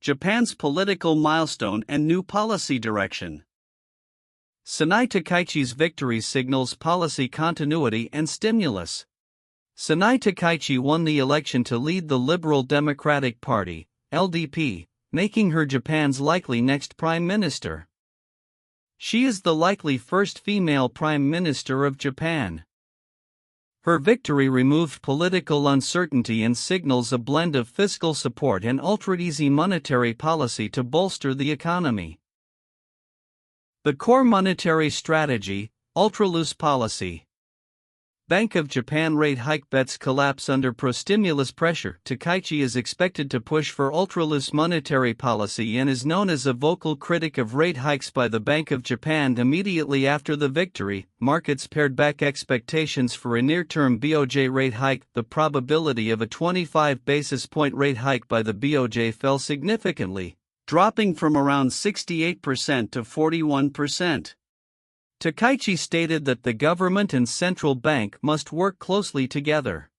Japan's political milestone and new policy direction. Sanae Takaichi's victory signals policy continuity and stimulus. Sanae Takaichi won the election to lead the Liberal Democratic Party, LDP, making her Japan's likely next prime minister. She is the likely first female prime minister of Japan. Her victory removed political uncertainty and signals a blend of fiscal support and ultra-easy monetary policy to bolster the economy. The core monetary strategy, ultra-loose policy. Bank of Japan rate hike bets collapse under pro-stimulus pressure. Takaichi is expected to push for ultra-loose monetary policy and is known as a vocal critic of rate hikes by the Bank of Japan. Immediately after the victory, markets pared back expectations for a near-term BOJ rate hike. The probability of a 25 basis point rate hike by the BOJ fell significantly, dropping from around 68% to 41%. Takaichi stated that the government and central bank must work closely together.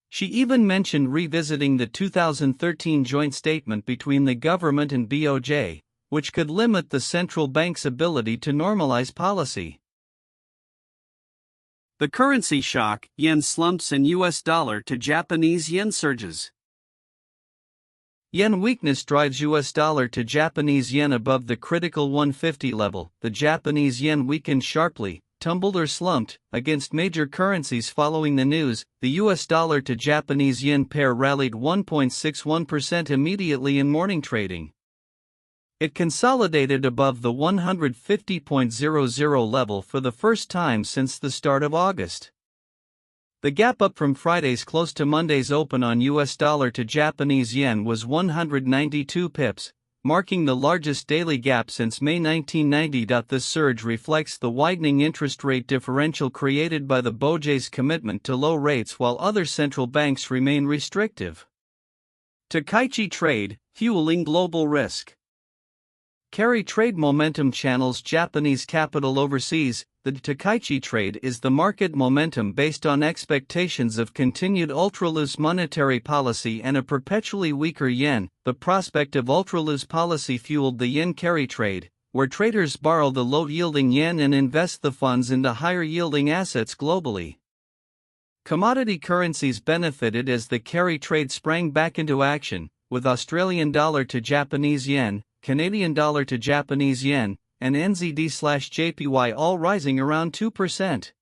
She even mentioned revisiting the 2013 joint statement between the government and BOJ, which could limit the central bank's ability to normalize policy. The currency shock, yen slumps and US dollar to Japanese yen surges. Yen weakness drives US dollar to Japanese yen above the critical 150 level. The Japanese yen weakened sharply, tumbled or slumped, against major currencies following the news. The US dollar to Japanese yen pair rallied 1.61% immediately in morning trading. It consolidated above the 150.00 level for the first time since the start of August. The gap up from Friday's close to Monday's open on US dollar to Japanese yen was 192 pips, marking the largest daily gap since May 1990. This surge reflects the widening interest rate differential created by the BOJ's commitment to low rates while other central banks remain restrictive. Takaichi Trade, fueling global risk. Carry trade momentum channels Japanese capital overseas. The Takaichi Trade is the market momentum based on expectations of continued ultra-loose monetary policy and a perpetually weaker yen. The prospect of ultra-loose policy fueled the yen carry trade, where traders borrow the low-yielding yen and invest the funds into higher-yielding assets globally. Commodity currencies benefited as the carry trade sprang back into action, with Australian dollar to Japanese yen, Canadian dollar to Japanese yen, and NZD/JPY all rising around 2%.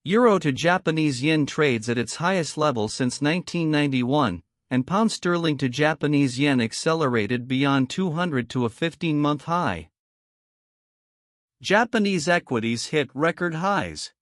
Euro to Japanese yen trades at its highest level since 1991, and pound sterling to Japanese yen accelerated beyond 200 to a 15-month high. Japanese equities hit record highs.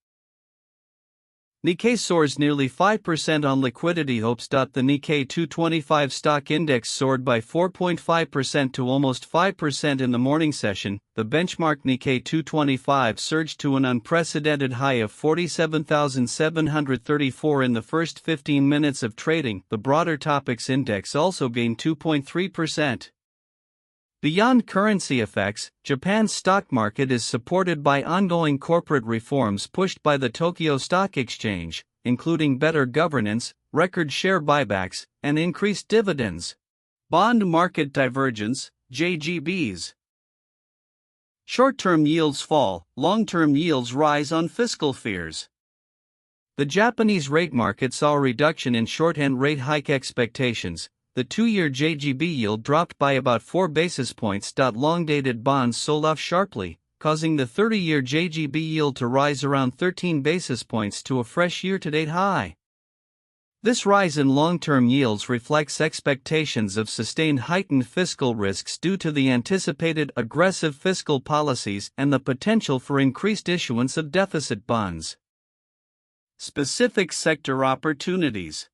Nikkei soars nearly 5% on liquidity hopes. The Nikkei 225 stock index soared by 4.5% to almost 5% in the morning session. The benchmark Nikkei 225 surged to an unprecedented high of 47,734 in the first 15 minutes of trading. The broader Topics index also gained 2.3%. Beyond currency effects, Japan's stock market is supported by ongoing corporate reforms pushed by the Tokyo Stock Exchange, including better governance, record share buybacks, and increased dividends. Bond market divergence, JGBs. Short-term yields fall, long-term yields rise on fiscal fears. The Japanese rate market saw a reduction in short-end rate hike expectations. The 2-year JGB yield dropped by about 4 basis points. Long-dated bonds sold off sharply, causing the 30-year JGB yield to rise around 13 basis points to a fresh year-to-date high. This rise in long-term yields reflects expectations of sustained heightened fiscal risks due to the anticipated aggressive fiscal policies and the potential for increased issuance of deficit bonds. Specific sector opportunities.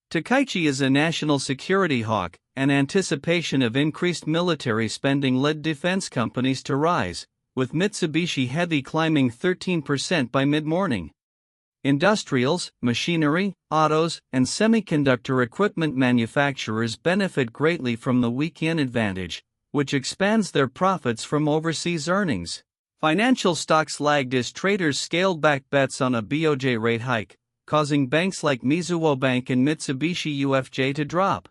Takaichi is a national security hawk, and anticipation of increased military spending led defense companies to rise, with Mitsubishi Heavy climbing 13% by mid-morning. Industrials, machinery, autos, and semiconductor equipment manufacturers benefit greatly from the weak yen advantage, which expands their profits from overseas earnings. Financial stocks lagged as traders scaled back bets on a BOJ rate hike, causing banks like Mizuho Bank and Mitsubishi UFJ to drop.